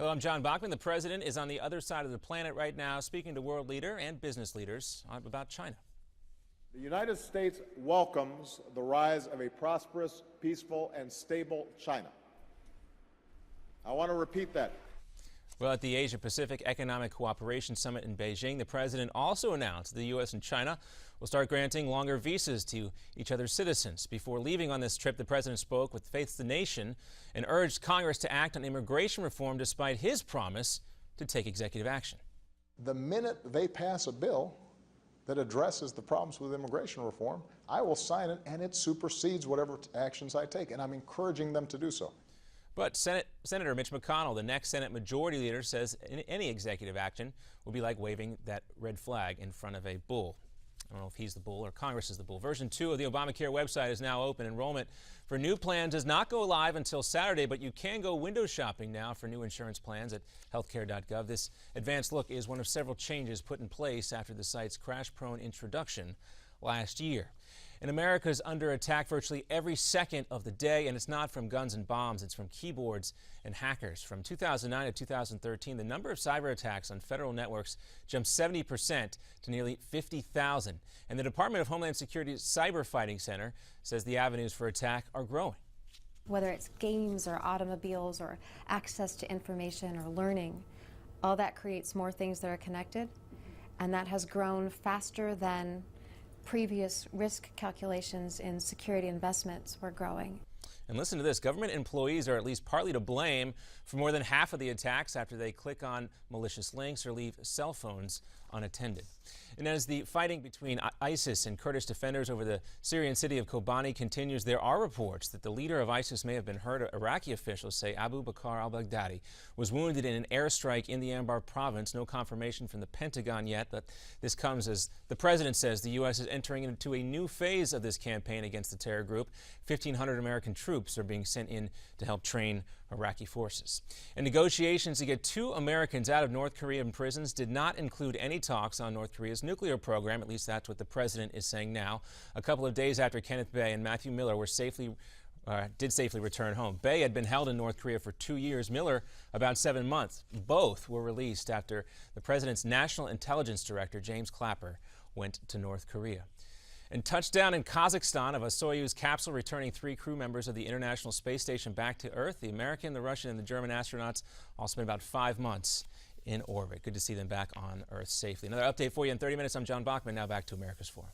Hello, I'm John Bachman. The president is on the other side of the planet right now, speaking to world leader and business leaders about China. The United States welcomes the rise of a prosperous, peaceful, and stable China. I want to repeat that. Well, at the Asia-Pacific Economic Cooperation Summit in Beijing, the president also announced the U.S. and China will start granting longer visas to each other's citizens. Before leaving on this trip, the president spoke with Face the Nation and urged Congress to act on immigration reform despite his promise to take executive action. The minute they pass a bill that addresses the problems with immigration reform, I will sign it, and it supersedes whatever actions I take, and I'm encouraging them to do so. But Senator Mitch McConnell, the next Senate Majority Leader, says any executive action will be like waving that red flag in front of a bull. I don't know if he's the bull or Congress is the bull. Version 2 of the Obamacare website is now open. Enrollment for new plans does not go live until Saturday, but you can go window shopping now for new insurance plans at healthcare.gov. This advanced look is one of several changes put in place after the site's crash-prone introduction last year. And America is under attack virtually every second of the day, and it's not from guns and bombs, it's from keyboards and hackers. From 2009 to 2013, the number of cyber attacks on federal networks jumped 70% to nearly 50,000. And the Department of Homeland Security's Cyber Fighting Center says the avenues for attack are growing. Whether it's games or automobiles or access to information or learning, all that creates more things that are connected, and that has grown faster than previous risk calculations in security investments were growing. And listen to this. Government employees are at least partly to blame for more than half of the attacks after they click on malicious links or leave cell phones unattended. And as the fighting between ISIS and Kurdish defenders over the Syrian city of Kobani continues, there are reports that the leader of ISIS may have been hurt. Iraqi officials say Abu Bakr al-Baghdadi was wounded in an airstrike in the Anbar province. No confirmation from the Pentagon yet, but this comes as the president says the U.S. is entering into a new phase of this campaign against the terror group. 1,500 American troops are being sent in to help train Iraqi forces. And negotiations to get 2 Americans out of North Korean prisons did not include any talks on North Korea's nuclear program. At least that's what the president is saying now, a couple of days after Kenneth Bae and Matthew Miller were did safely return home. Bae had been held in North Korea for 2 years, Miller about 7 months. Both were released after the president's National Intelligence Director, James Clapper, went to North Korea. And touchdown in Kazakhstan of a Soyuz capsule returning 3 crew members of the International Space Station back to Earth. The American, the Russian, and the German astronauts all spent about 5 months in orbit. Good to see them back on Earth safely. Another update for you in 30 minutes. I'm John Bachman. Now back to America's Forum.